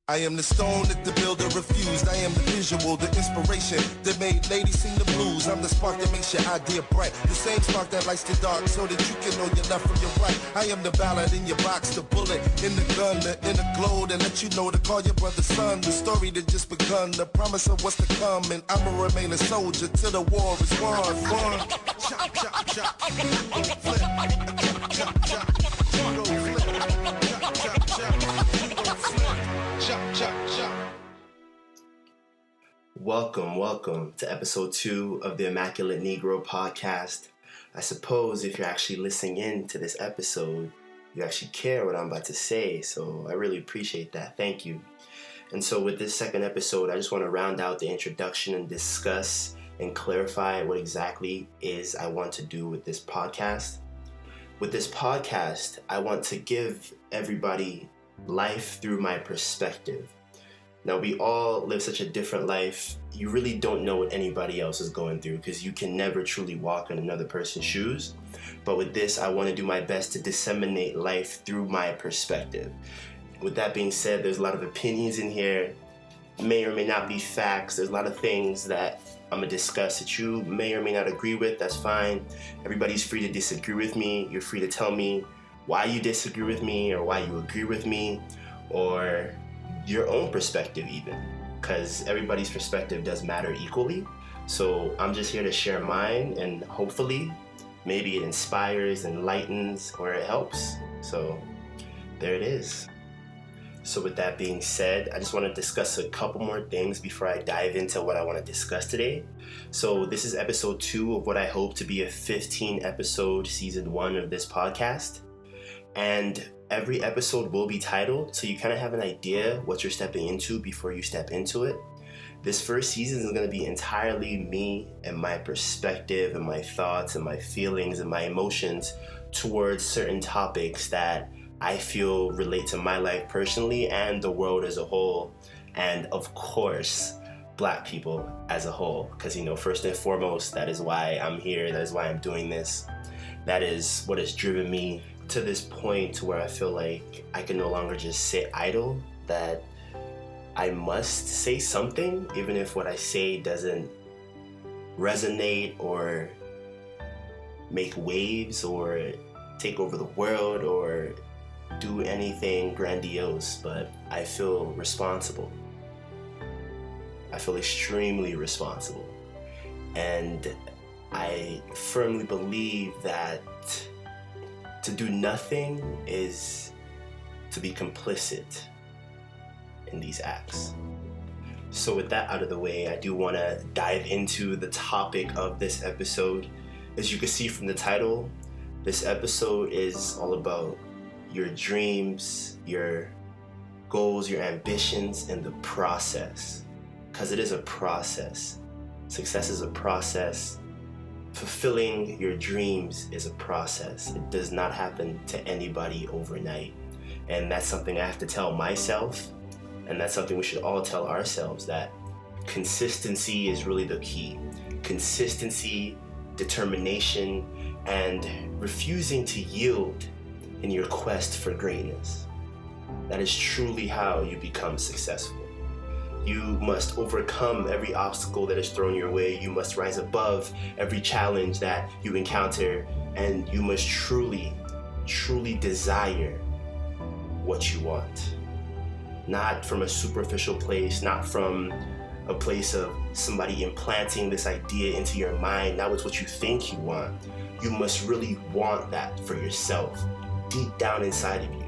I am the stone that the builder refused. I am the visual, the inspiration that made ladies sing the blues. I'm the spark that makes your idea bright. The same spark that lights the dark so that you can know your left from your right. I am the ballad in your box, the bullet in the gun, the inner glow that let you know to call your brother son. The story that just begun, the promise of what's to come. And I'ma remain a soldier till the war is won. Chop, chop, chop. You gon' flip. Chop, chop, chop. You gon' flip. Chop, chop, chop. You gon' flip. Chop, chop, chop. Welcome to episode 2 of the Immaculate Negro podcast. I suppose if you're actually listening in to this episode, you actually care what I'm about to say, so I really appreciate that. Thank you. And so with this second episode, I just want to round out the introduction and discuss and clarify what exactly is I want to do with this podcast. With this podcast, I want to give everybody life through my perspective. Now, we all live such a different life. You really don't know what anybody else is going through because you can never truly walk in another person's shoes. But with this, I want to do my best to disseminate life through my perspective. With that being said, there's a lot of opinions in here. May or may not be facts. There's a lot of things that I'm going to discuss that you may or may not agree with. That's fine. Everybody's free to disagree with me. You're free to tell me why you disagree with me or why you agree with me or your own perspective even, because everybody's perspective does matter equally. So I'm just here to share mine, and hopefully maybe it inspires, enlightens, or it helps. So there it is. So with that being said, I just want to discuss a couple more things before I dive into what I want to discuss today. So this is episode 2 of what I hope to be a 15 episode season 1 of this podcast. And every episode will be titled, so you kind of have an idea what you're stepping into before you step into it. This first season is going to be entirely me and my perspective and my thoughts and my feelings and my emotions towards certain topics that I feel relate to my life personally and the world as a whole. And of course, Black people as a whole. Because, first and foremost, that is why I'm here. That is why I'm doing this. That is what has driven me to this point where I feel like I can no longer just sit idle, that I must say something, even if what I say doesn't resonate or make waves or take over the world or do anything grandiose, but I feel responsible. I feel extremely responsible. And I firmly believe that to do nothing is to be complicit in these acts. So with that out of the way, I do want to dive into the topic of this episode. As you can see from the title, this episode is all about your dreams, your goals, your ambitions, and the process. Because it is a process. Success is a process. Fulfilling your dreams is a process. It does not happen to anybody overnight. And that's something I have to tell myself, and that's something we should all tell ourselves, that consistency is really the key. Consistency, determination, and refusing to yield in your quest for greatness. That is truly how you become successful. You must overcome every obstacle that is thrown your way. You must rise above every challenge that you encounter. And you must truly, truly desire what you want. Not from a superficial place, not from a place of somebody implanting this idea into your mind. Not with what you think you want. You must really want that for yourself, deep down inside of you.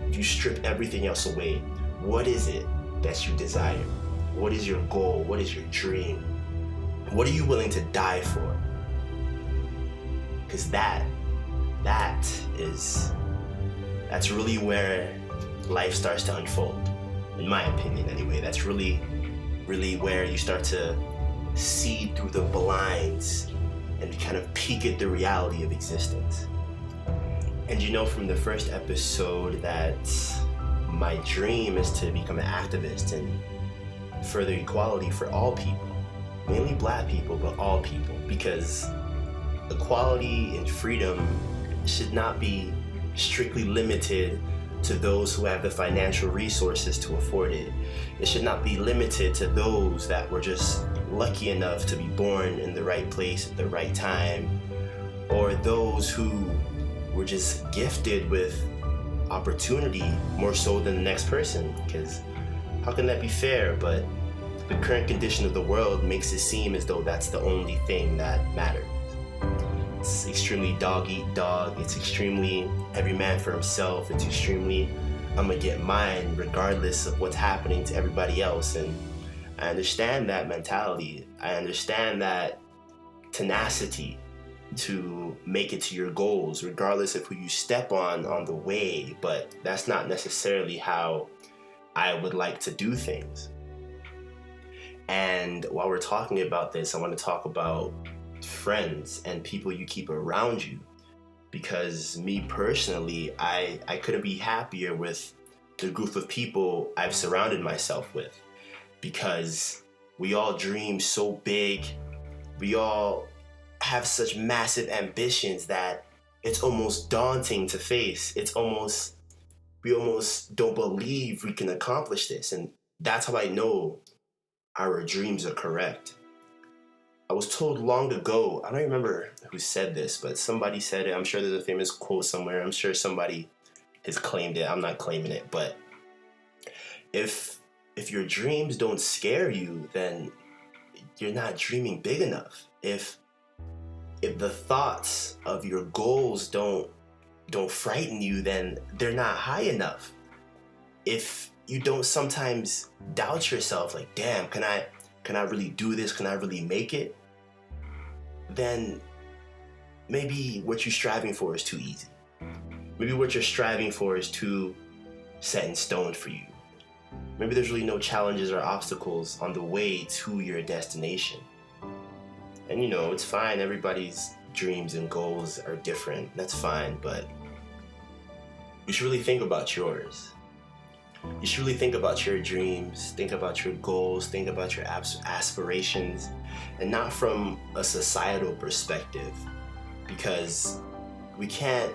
If you strip everything else away, what is it that you desire? What is your goal? What is your dream? What are you willing to die for? Because that's really where life starts to unfold. In my opinion, anyway. That's really, really where you start to see through the blinds and kind of peek at the reality of existence. And from the first episode that my dream is to become an activist and further equality for all people, mainly Black people, but all people, because equality and freedom should not be strictly limited to those who have the financial resources to afford it. It should not be limited to those that were just lucky enough to be born in the right place at the right time, or those who were just gifted with opportunity more so than the next person. Because how can that be fair? But the current condition of the world makes it seem as though that's the only thing that matters. It's extremely dog eat dog. It's extremely every man for himself. It's extremely I'm gonna get mine regardless of what's happening to everybody else. And I understand that mentality. I understand that tenacity to make it to your goals regardless of who you step on the way, but that's not necessarily how I would like to do things. And while we're talking about this, I want to talk about friends and people you keep around you, because me personally, I couldn't be happier with the group of people I've surrounded myself with, because we all dream so big, we all have such massive ambitions that it's almost daunting to face. We almost don't believe we can accomplish this, and that's how I know our dreams are correct. I was told long ago, I don't remember who said this, but somebody said it. I'm sure there's a famous quote somewhere. I'm sure somebody has claimed it. I'm not claiming it, but if your dreams don't scare you, then you're not dreaming big enough. If the thoughts of your goals don't frighten you, then they're not high enough. If you don't sometimes doubt yourself, like, damn, can I really do this? Can I really make it? Then maybe what you're striving for is too easy. Maybe what you're striving for is too set in stone for you. Maybe there's really no challenges or obstacles on the way to your destination. And it's fine. Everybody's dreams and goals are different. That's fine, but you should really think about yours. You should really think about your dreams, think about your goals, think about your aspirations, and not from a societal perspective, because we can't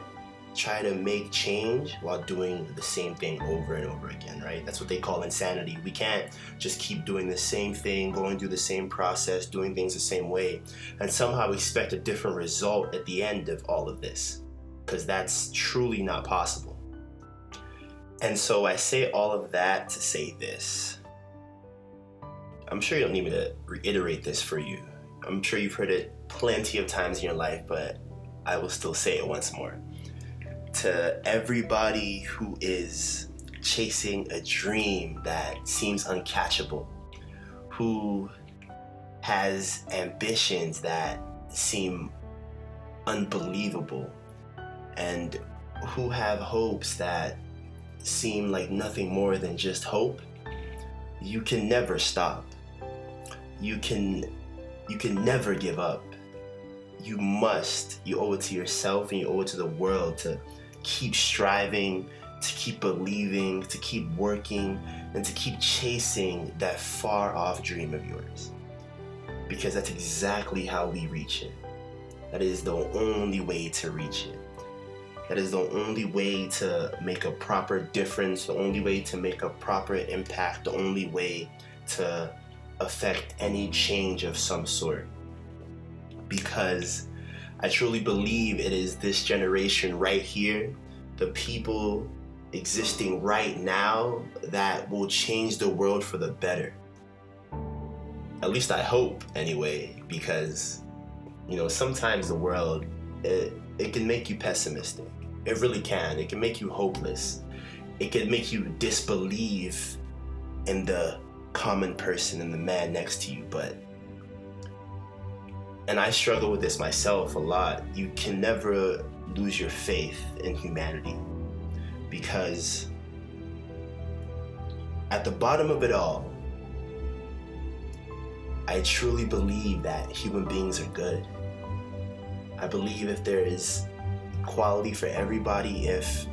try to make change while doing the same thing over and over again, right? That's what they call insanity. We can't just keep doing the same thing, going through the same process, doing things the same way, and somehow expect a different result at the end of all of this, because that's truly not possible. And so I say all of that to say this. I'm sure you don't need me to reiterate this for you. I'm sure you've heard it plenty of times in your life, but I will still say it once more. To everybody who is chasing a dream that seems uncatchable, who has ambitions that seem unbelievable, and who have hopes that seem like nothing more than just hope, you can never stop. You can never give up. You owe it to yourself and you owe it to the world to keep striving, to keep believing, to keep working, and to keep chasing that far off dream of yours. Because that's exactly how we reach it. That is the only way to reach it. That is the only way to make a proper difference, the only way to make a proper impact, the only way to affect any change of some sort. Because I truly believe it is this generation right here, the people existing right now, that will change the world for the better. At least I hope, anyway, because, sometimes the world, it can make you pessimistic. It really can. It can make you hopeless. It can make you disbelieve in the common person and the man next to you. And I struggle with this myself a lot. You can never lose your faith in humanity, because at the bottom of it all, I truly believe that human beings are good. I believe if there is equality for everybody, if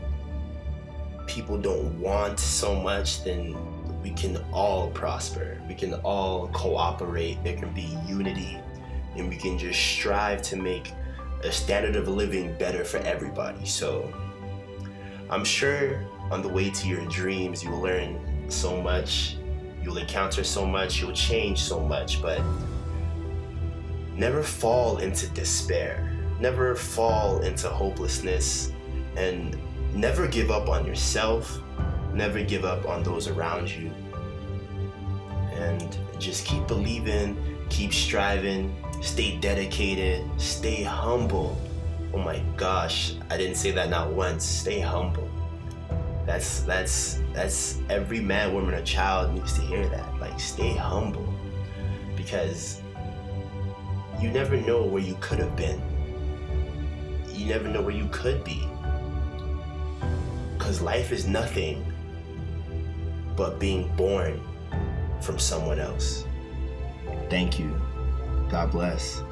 people don't want so much, then we can all prosper. We can all cooperate. There can be unity, and we can just strive to make a standard of living better for everybody. So I'm sure on the way to your dreams, you'll learn so much, you'll encounter so much, you'll change so much, but never fall into despair. Never fall into hopelessness, and never give up on yourself. Never give up on those around you. And just keep believing, keep striving, stay dedicated, stay humble. Oh my gosh, I didn't say that not once. Stay humble. That's every man, woman, or child needs to hear that. Like, stay humble, because you never know where you could have been. You never know where you could be, because life is nothing but being born from someone else. Thank you. God bless.